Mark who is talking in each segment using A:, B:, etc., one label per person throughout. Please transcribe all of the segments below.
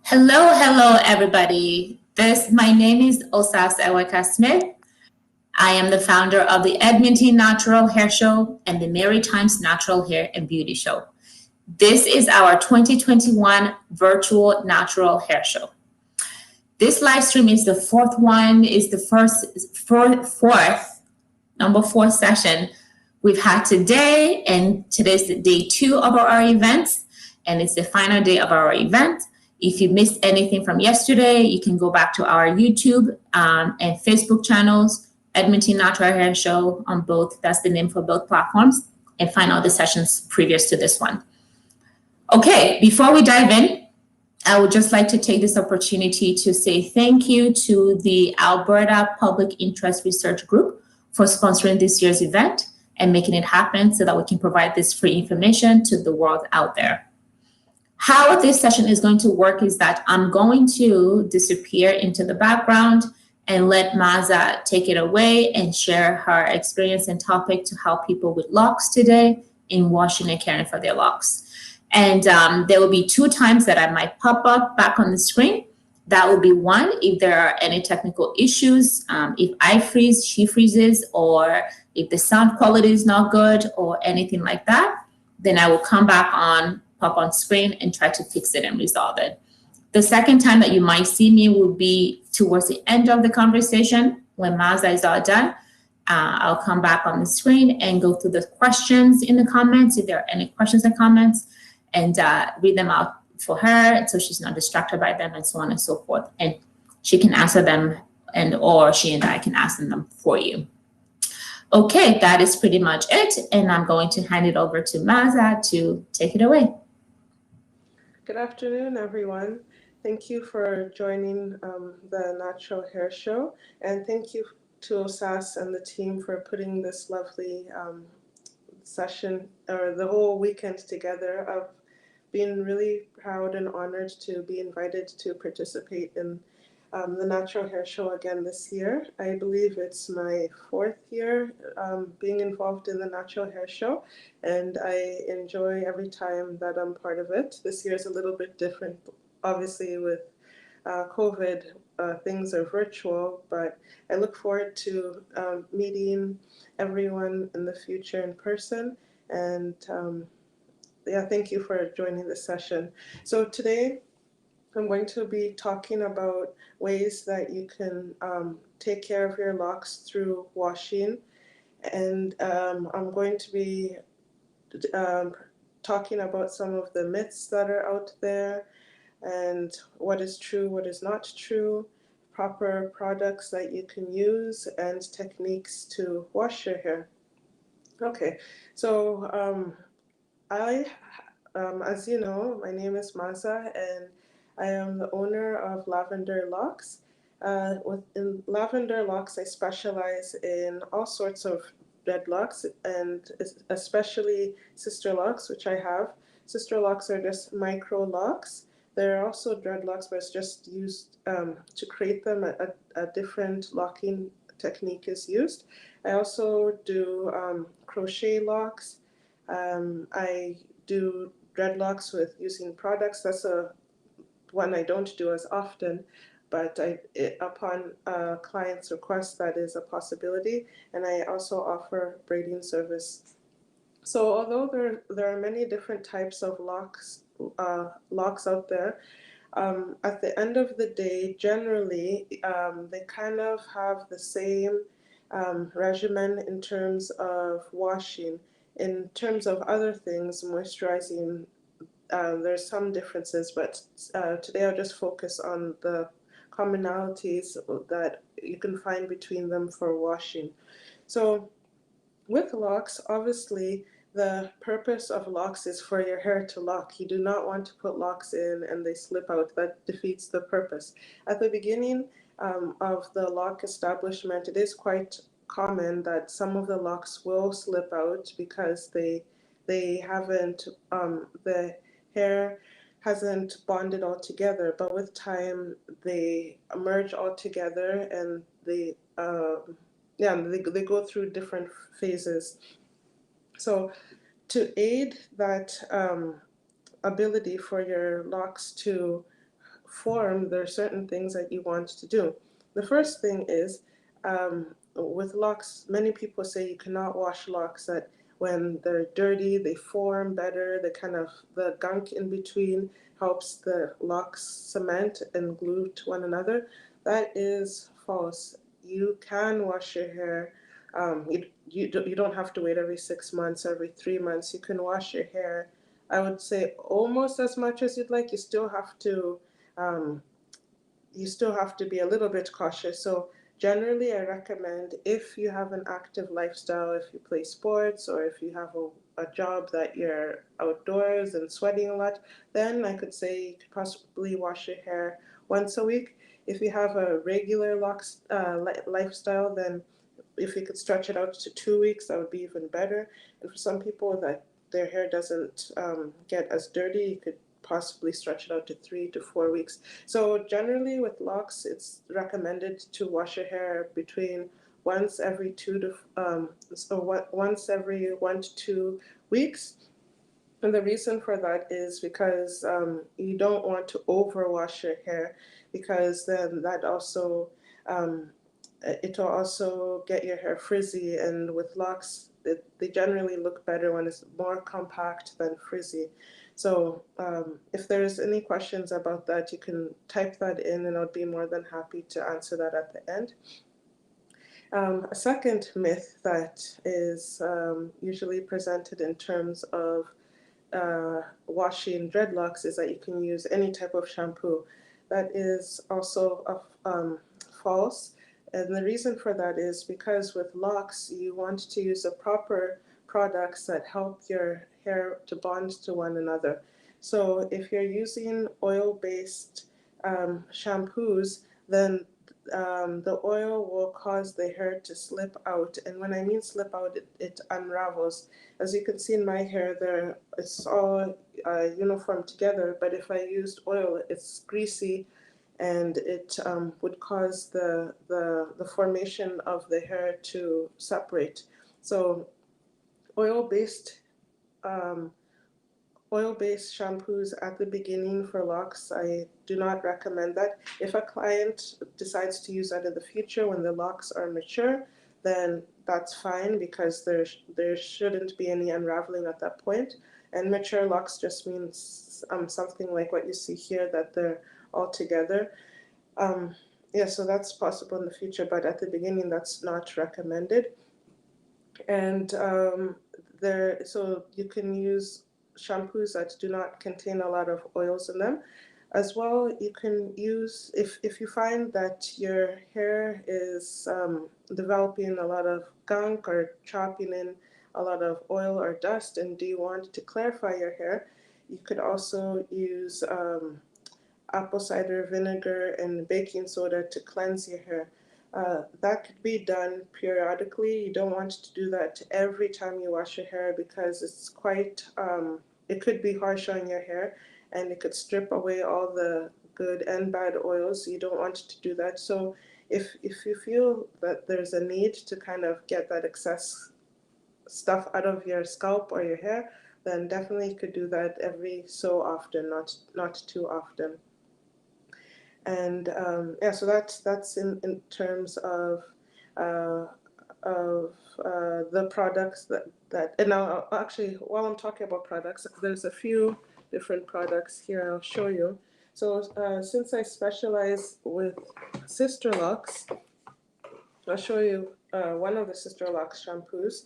A: Hello, everybody. My name is Osas Eweka Smith. I am the founder of the Edmonton Natural Hair Show and the Maritimes Natural Hair and Beauty Show. This is our 2021 virtual natural hair show. This live stream is the fourth one, is the number four session we've had today, and today's day 2 of our events, and it's the final day of our event. If you missed anything from yesterday, you can go back to our YouTube and Facebook channels, Edmonton Natural Hair Show on both, that's the name for both platforms, and find all the sessions previous to this one. Okay, before we dive in, I would just like to take this opportunity to say thank you to the Alberta Public Interest Research Group for sponsoring this year's event and making it happen so that we can provide this free information to the world out there. How this session is going to work is that I'm going to disappear into the background and let Maza take it away and share her experience and topic to help people with locks today in washing and caring for their locks. And there will be 2 times that I might pop up back on the screen. That will be one, if there are any technical issues, if I freeze, she freezes, or if the sound quality is not good or anything like that, then I will come back on, pop on screen and try to fix it and resolve it. The second time that you might see me will be towards the end of the conversation when Maza is all done. I'll come back on the screen and go through the questions in the comments, if there are any questions or comments, and read them out for her so she's not distracted by them and so on and so forth. And she can answer them or she and I can answer them for you. Okay, that is pretty much it. And I'm going to hand it over to Maza to take it away.
B: Good afternoon, everyone. Thank you for joining the Natural Hair Show. And thank you to Osas and the team for putting this lovely session or the whole weekend together. I've been really proud and honored to be invited to participate in the Natural Hair Show again this year. I believe it's my 4th year being involved in the Natural Hair Show, and I enjoy every time that I'm part of it. This year is a little bit different, obviously with COVID, things are virtual, but I look forward to meeting everyone in the future in person. And yeah, thank you for joining this session. So today I'm going to be talking about ways that you can take care of your locks through washing. And I'm going to be talking about some of the myths that are out there and what is true, what is not true, proper products that you can use, and techniques to wash your hair. Okay, so as you know, my name is Maza, and I am the owner of Lavender Locs. Within Lavender Locs, I specialize in all sorts of dreadlocks, and especially sister locks, which I have. Sister locks are just micro locks. There are also dreadlocks, but it's just used to create them. A different locking technique is used. I also do crochet locks. I do dreadlocks with using products. That's one I don't do as often, but upon a client's request, that is a possibility. And I also offer braiding service. So although there are many different types of locks out there, at the end of the day, generally, they kind of have the same regimen in terms of washing. In terms of other things, moisturizing, there's some differences, but today I'll just focus on the commonalities that you can find between them for washing. So with locks, obviously, the purpose of locks is for your hair to lock. You do not want to put locks in and they slip out. That defeats the purpose. At the beginning of the lock establishment, it is quite common that some of the locks will slip out because they haven't, the hair hasn't bonded all together. But with time, they merge all together and they go through different phases. So to aid that ability for your locks to form, there are certain things that you want to do. The first thing is, with locks, many people say you cannot wash locks, that when they're dirty, they form better. The gunk in between helps the locks cement and glue to one another. That is false. You can wash your hair. You don't have to wait every 6 months, every 3 months. You can wash your hair, I would say, almost as much as you'd like. Um, you still have to be a little bit cautious. So generally, I recommend, if you have an active lifestyle, if you play sports, or if you have a job that you're outdoors and sweating a lot, then I could say you could possibly wash your hair once a week. If you have a regular lifestyle, then if you could stretch it out to 2 weeks, that would be even better. And for some people that their hair doesn't get as dirty, you could possibly stretch it out to 3 to 4 weeks. So generally with locks, it's recommended to wash your hair between once every once every 1 to 2 weeks. And the reason for that is because you don't want to overwash your hair, because then that also it will also get your hair frizzy. And with locks, they generally look better when it's more compact than frizzy. So if there's any questions about that, you can type that in, and I'll be more than happy to answer that at the end. A second myth that is usually presented in terms of washing dreadlocks is that you can use any type of shampoo. That is also false. And the reason for that is because with locks, you want to use the proper products that help your hair to bond to one another. So if you're using oil-based shampoos, then the oil will cause the hair to slip out. And when I mean slip out, it unravels. As you can see in my hair, it's all uniform together, but if I used oil, it's greasy, and it would cause the formation of the hair to separate. So oil-based um, oil-based shampoos at the beginning for locks, I do not recommend that. If a client decides to use that in the future when the locks are mature, then that's fine, because there shouldn't be any unraveling at that point. And mature locks just means something like what you see here, that they're all together. Yeah, so that's possible in the future, but at the beginning, that's not recommended. And so you can use shampoos that do not contain a lot of oils in them. As well, you can use, if you find that your hair is developing a lot of gunk or chopping in a lot of oil or dust, and do you want to clarify your hair, you could also use apple cider vinegar and baking soda to cleanse your hair. That could be done periodically. You don't want to do that every time you wash your hair, because it could be harsh on your hair, and it could strip away all the good and bad oils. You don't want to do that. So if you feel that there's a need to kind of get that excess stuff out of your scalp or your hair, then definitely you could do that every so often, not too often. And yeah, so that's in terms of uh, the products that and now actually, while I'm talking about products, there's a few different products here I'll show you. So since I specialize with Sister Locs, I'll show you one of the Sister Locs shampoos.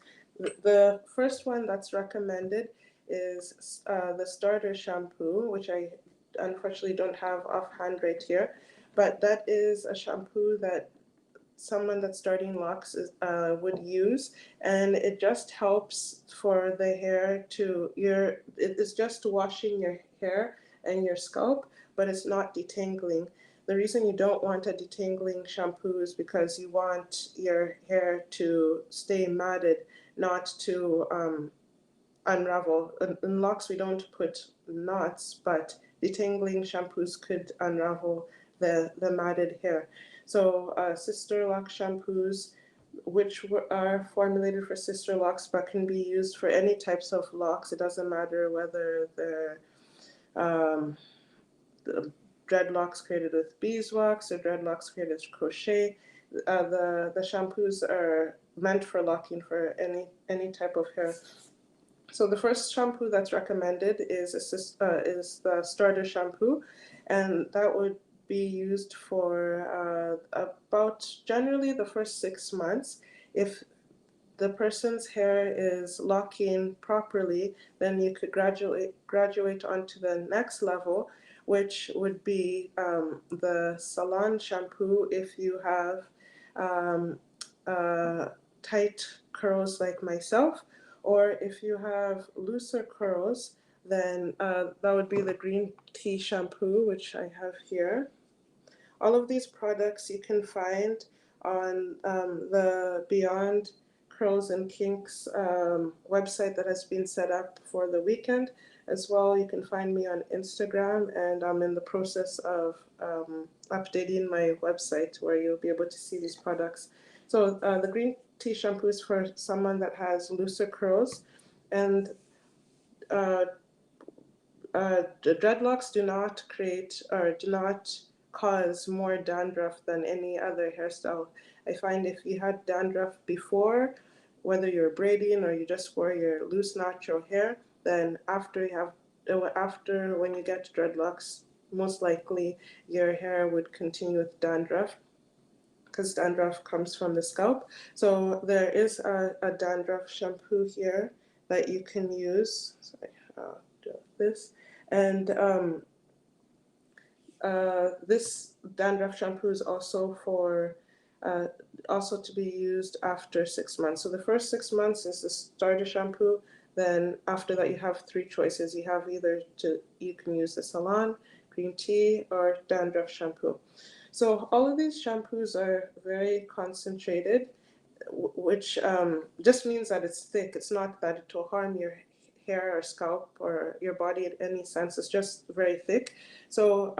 B: The first one that's recommended is the starter shampoo, which I unfortunately don't have offhand right here, but that is a shampoo that someone that's starting locks would use, and it just helps for the hair it is just washing your hair and your scalp, but it's not detangling. The reason you don't want a detangling shampoo is because you want your hair to stay matted, not to unravel. In locks, we don't put knots, but detangling shampoos could unravel the matted hair. So Sister Lock shampoos, which are formulated for Sister Locks, but can be used for any types of locks. It doesn't matter whether they're um, dreadlocks created with beeswax or dreadlocks created with crochet. The shampoos are meant for locking for any type of hair. So the first shampoo that's recommended is the starter shampoo, and that would be used for about generally the first 6 months. If the person's hair is locking properly, then you could graduate onto the next level, which would be the salon shampoo if you have tight curls like myself, or if you have looser curls, then that would be the green tea shampoo, which I have here. All of these products you can find on the Beyond Curls and Kinks website that has been set up for the weekend. As well, you can find me on Instagram, and I'm in the process of updating my website where you'll be able to see these products. So the green tea shampoo is for someone that has looser curls, and dreadlocks do not create or do not cause more dandruff than any other hairstyle. I find if you had dandruff before, whether you're braiding or you just wore your loose natural hair, then after when you get dreadlocks, most likely your hair would continue with dandruff, because dandruff comes from the scalp. So there is a dandruff shampoo here that you can use. Sorry, I'll do this. And this dandruff shampoo is also also to be used after 6 months. So the first 6 months is the starter shampoo. Then after that, you have three choices. You have you can use the salon, green tea, or dandruff shampoo. So all of these shampoos are very concentrated, which just means that it's thick. It's not that it will harm your hair or scalp or your body in any sense. It's just very thick. So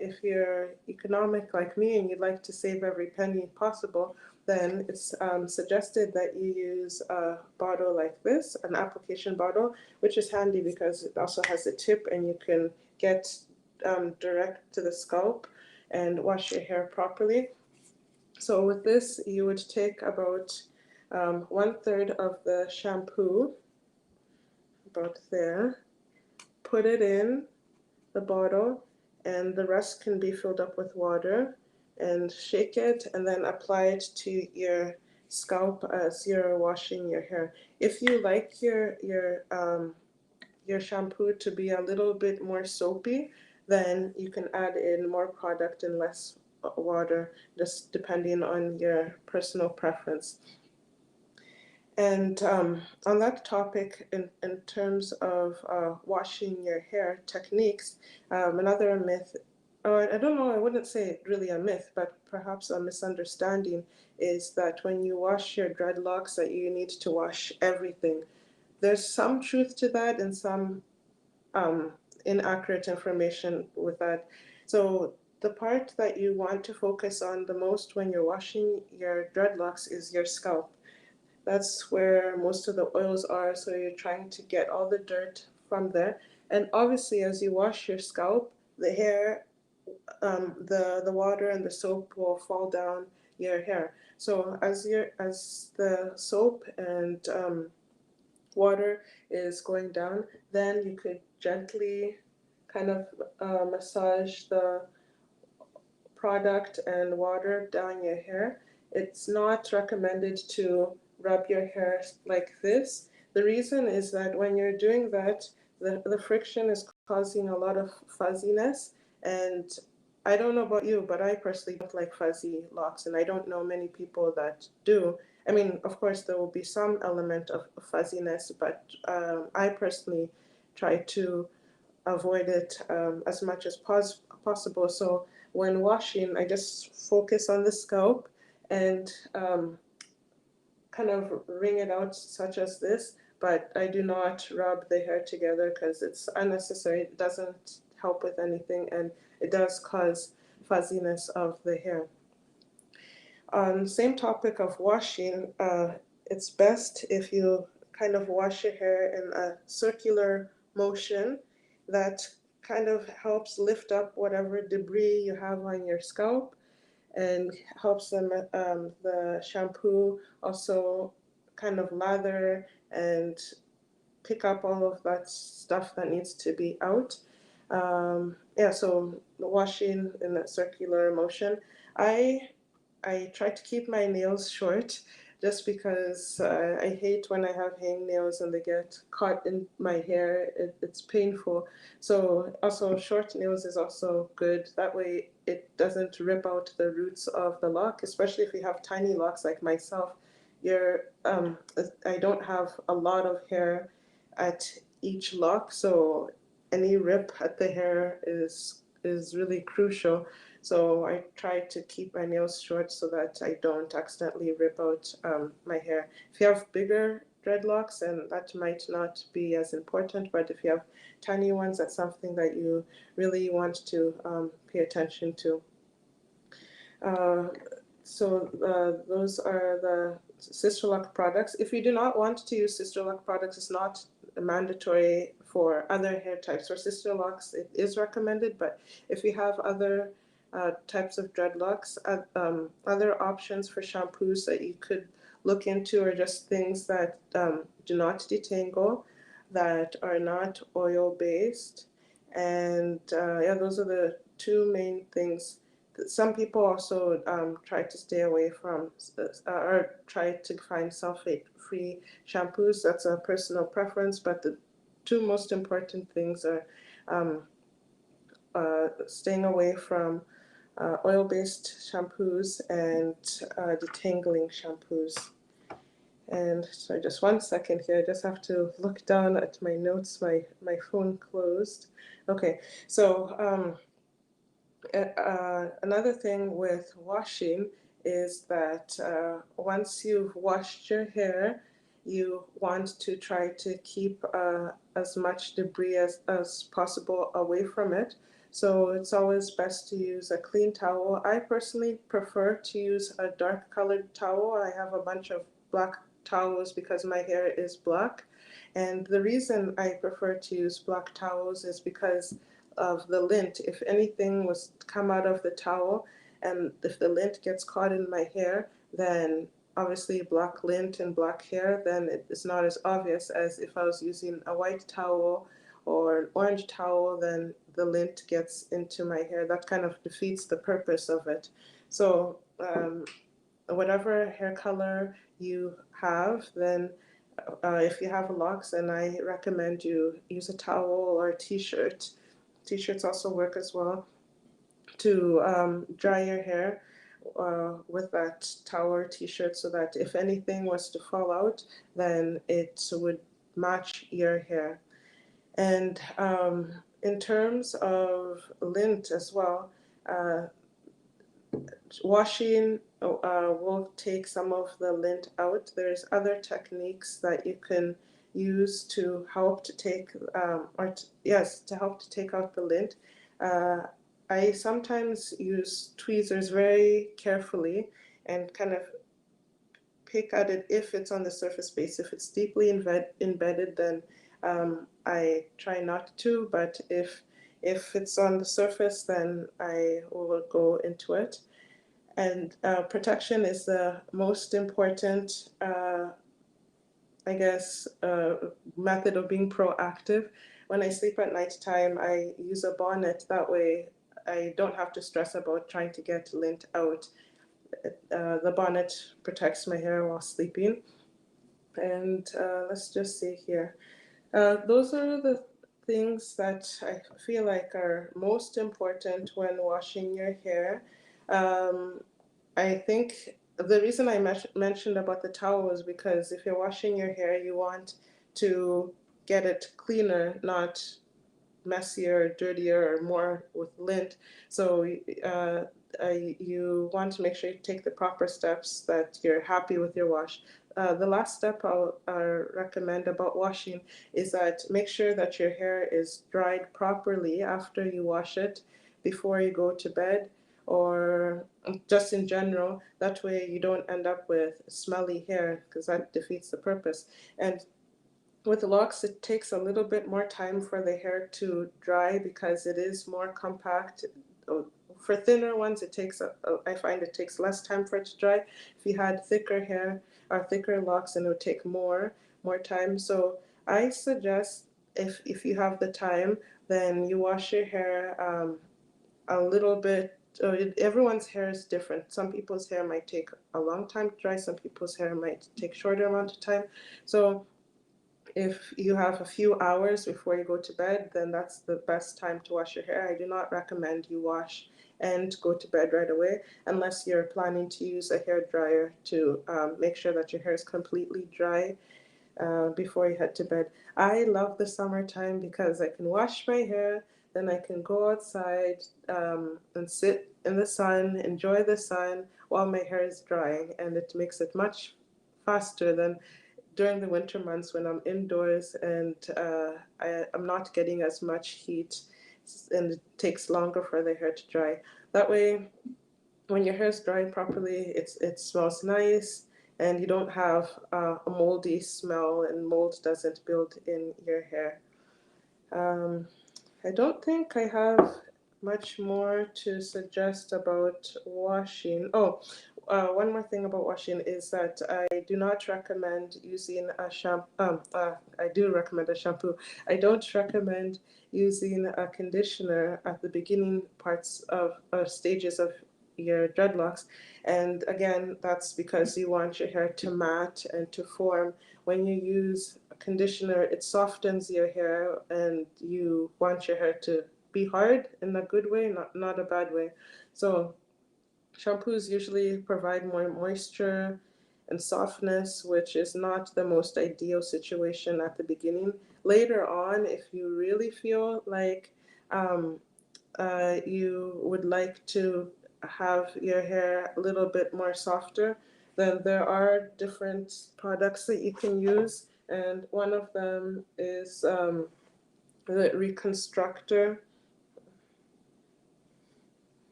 B: if you're economic like me and you'd like to save every penny possible, then it's suggested that you use a bottle like this, an application bottle, which is handy because it also has a tip and you can get direct to the scalp and wash your hair properly. So with this, you would take about 1/3 of the shampoo, about there, put it in the bottle, and the rest can be filled up with water, and shake it, and then apply it to your scalp as you're washing your hair. If you like your shampoo to be a little bit more soapy, then you can add in more product and less water, just depending on your personal preference. And on that topic, in terms of washing your hair techniques, another myth, I don't know, I wouldn't say really a myth, but perhaps a misunderstanding, is that when you wash your dreadlocks that you need to wash everything. There's some truth to that and some inaccurate information with that. So the part that you want to focus on the most when you're washing your dreadlocks is your scalp. That's where most of the oils are, so you're trying to get all the dirt from there. And obviously, as you wash your scalp, the hair, the water and the soap will fall down your hair. So as the soap and water is going down, then you could gently kind of massage the product and water down your hair. It's not recommended to rub your hair like this. The reason is that when you're doing that, the friction is causing a lot of fuzziness, and I don't know about you, but I personally don't like fuzzy locks, and I don't know many people that do. I mean, of course, there will be some element of fuzziness, but I personally try to avoid it as much as possible. So when washing, I just focus on the scalp and kind of wring it out, such as this, but I do not rub the hair together because it's unnecessary. It doesn't help with anything, and it does cause fuzziness of the hair. On the same topic of washing, it's best if you kind of wash your hair in a circular motion that kind of helps lift up whatever debris you have on your scalp, and helps the shampoo also kind of lather and pick up all of that stuff that needs to be out. Yeah, so washing in a circular motion. I I try to keep my nails short just because I hate when I have hangnails and they get caught in my hair. It's painful. So also short nails is also good. That way it doesn't rip out the roots of the lock, especially if you have tiny locks like myself. You're, I don't have a lot of hair at each lock, so any rip at the hair is really crucial. So I try to keep my nails short so that I don't accidentally rip out my hair. If you have bigger dreadlocks, then that might not be as important, but if you have tiny ones, that's something that you really want to pay attention to. Uh, those are the Sister Lock products. If you do not want to use Sister Lock products, it's not mandatory for other hair types. For Sister Locks, it is recommended, but if you have other types of dreadlocks, other options for shampoos that you could look into are just things that do not detangle, that are not oil based, and yeah, those are the two main things. Some people also try to stay away from or try to find sulfate-free shampoos. That's a personal preference, but the two most important things are um, staying away from oil-based shampoos and detangling shampoos. And so just 1 second here, I just have to look down at my notes. My phone closed. Okay, so another thing with washing is that once you've washed your hair, you want to try to keep as much debris as possible away from it. So it's always best to use a clean towel. I personally prefer to use a dark colored towel. I have a bunch of black towels because my hair is black. And the reason I prefer to use black towels is because of the lint. If anything was to come out of the towel and if the lint gets caught in my hair, then obviously black lint and black hair, then it's not as obvious as if I was using a white towel or an orange towel, then the lint gets into my hair. That kind of defeats the purpose of it. So whatever hair color you have, then if you have locks, then I recommend you use a towel or a t-shirt. T-shirts also work as well to dry your hair with that towel or t-shirt so that if anything was to fall out, then it would match your hair. And in terms of lint as well, uh, washing will take some of the lint out. There's other techniques that you can use to help to take to help to take out the lint. Uh, I sometimes use tweezers very carefully and kind of pick at it if it's on the surface base. If it's deeply embedded, then I try not to. But if it's on the surface, then I will go into it. And protection is the most important, I guess, method of being proactive. When I sleep at nighttime, I use a bonnet. That way, I don't have to stress about trying to get lint out. The bonnet protects my hair while sleeping. And let's just see here. Those are the things that I feel like are most important when washing your hair. Um, I think the reason I mentioned about the towel is because if you're washing your hair, you want to get it cleaner, not messier, dirtier, or more with lint. So you want to make sure you take the proper steps that you're happy with your wash. The last step I'll recommend about washing is that make sure that your hair is dried properly after you wash it before you go to bed, or just in general. That way you don't end up with smelly hair because that defeats the purpose. And with locks, it takes a little bit more time for the hair to dry because it is more compact. For thinner ones, I find it takes less time for it to dry. If you had thicker hair or thicker locks, then it would take more time. So I suggest, if you have the time, then you wash your hair a little bit. Everyone's hair is different. Some people's hair might take a long time to dry. Some people's hair might take shorter amount of time. So if you have a few hours before you go to bed, then that's the best time to wash your hair. I do not recommend you wash and go to bed right away unless you're planning to use a hair dryer to make sure that your hair is completely dry before you head to bed. I love the summertime because I can wash my hair, then I can go outside and sit in the sun, enjoy the sun while my hair is drying, and it makes it much faster than during the winter months when I'm indoors and I'm not getting as much heat, and it takes longer for the hair to dry. That way, when your hair is drying properly, it smells nice, and you don't have a moldy smell, and mold doesn't build in your hair. Um, I don't think I have much more to suggest about washing. Oh, one more thing about washing is that I do not recommend using a shampoo. I do recommend a shampoo. I don't recommend using a conditioner at the beginning parts of stages of your dreadlocks. And again, that's because you want your hair to mat and to form. When you use conditioner, it softens your hair, and you want your hair to be hard in a good way, not a bad way. So shampoos usually provide more moisture and softness, which is not the most ideal situation at the beginning. Later on, if you really feel like um, you would like to have your hair a little bit more softer, then there are different products that you can use, and one of them is the Reconstructor.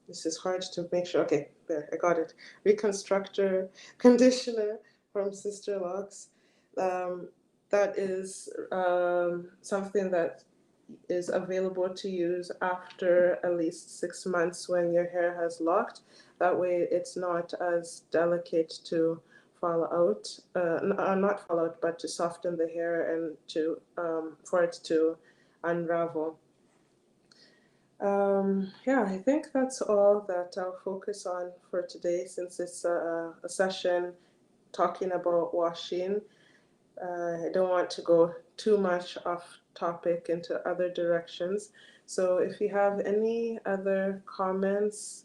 B: This is hard to make sure. Okay, there, I got it. Reconstructor conditioner from Sister Locs. Um, that is something that is available to use after at least 6 months when your hair has locked. That way it's not as delicate to fall out, not fall out, but to soften the hair and to for it to unravel. Yeah, I think that's all that I'll focus on for today, since it's a session talking about washing. I don't want to go too much off topic into other directions. So if you have any other comments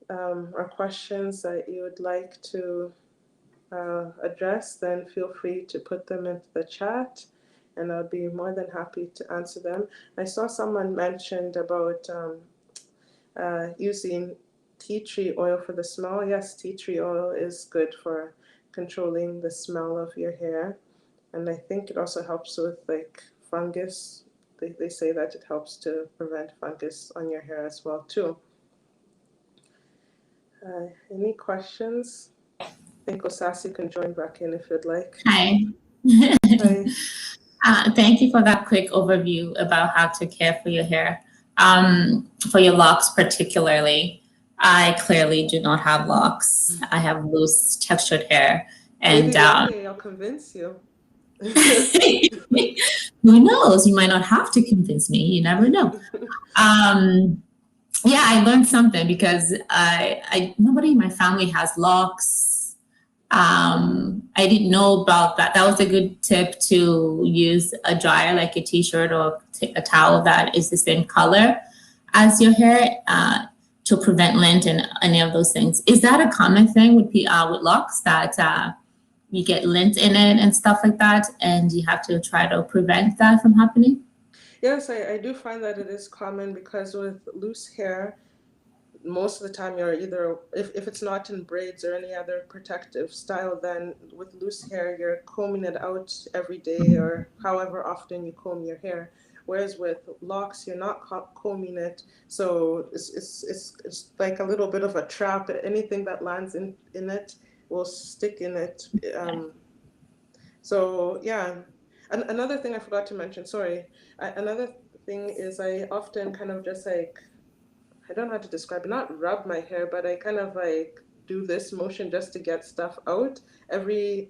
B: or questions that you would like to address, then feel free to put them into the chat, and I'll be more than happy to answer them. I saw someone mentioned about using tea tree oil for the smell. Yes, tea tree oil is good for controlling the smell of your hair. And I think it also helps with like fungus. They say that it helps to prevent fungus on your hair as well too. Any questions? I think Osasi can join back in if you'd like.
A: Hi.
B: Hi.
A: Thank you for that quick overview about how to care for your hair, for your locks particularly. I clearly do not have locks. I have loose textured hair. And
B: Maybe one day I'll convince you.
A: who knows? You might not have to convince me. You never know. Yeah, I learned something because nobody in my family has locks. I didn't know about that. That was a good tip, to use a dryer like a t-shirt or a towel that is the same color as your hair to prevent lint and any of those things. Is that a common thing with locks, that you get lint in it and stuff like that, and you have to try to prevent that from happening?
B: Yes, I do find that it is common because with loose hair, most of the time you're either, if it's not in braids or any other protective style, then with loose hair you're combing it out every day or however often you comb your hair. Whereas with locks, you're not combing it, so it's like a little bit of a trap. Anything that lands in it will stick in it. So yeah, another thing I forgot to mention, sorry. Another thing is I often kind of just like, I don't know how to describe it, not rub my hair, but I kind of like do this motion just to get stuff out every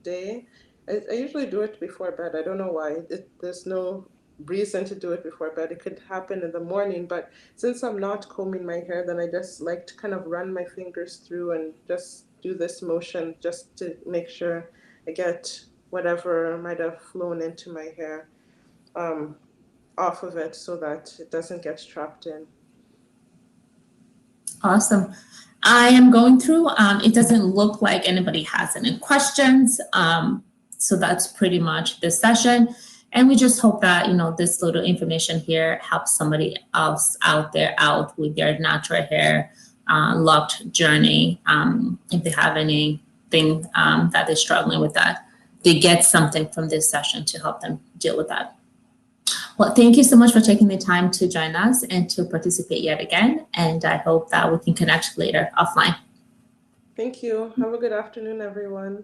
B: day. I usually do it before bed. I don't know why. There's no reason to do it before bed. It could happen in the morning, but since I'm not combing my hair, then I just like to kind of run my fingers through and just do this motion just to make sure I get whatever might have flown into my hair off of it so that it doesn't get trapped in.
A: Awesome. I am going through, it doesn't look like anybody has any questions. So that's pretty much this session. And we just hope that, you know, this little information here helps somebody else out there out with their natural hair locked journey. If they have anything that they're struggling with that, they get something from this session to help them deal with that. Well, thank you so much for taking the time to join us and to participate yet again. And I hope that we can connect later offline.
B: Thank you. Have a good afternoon, everyone.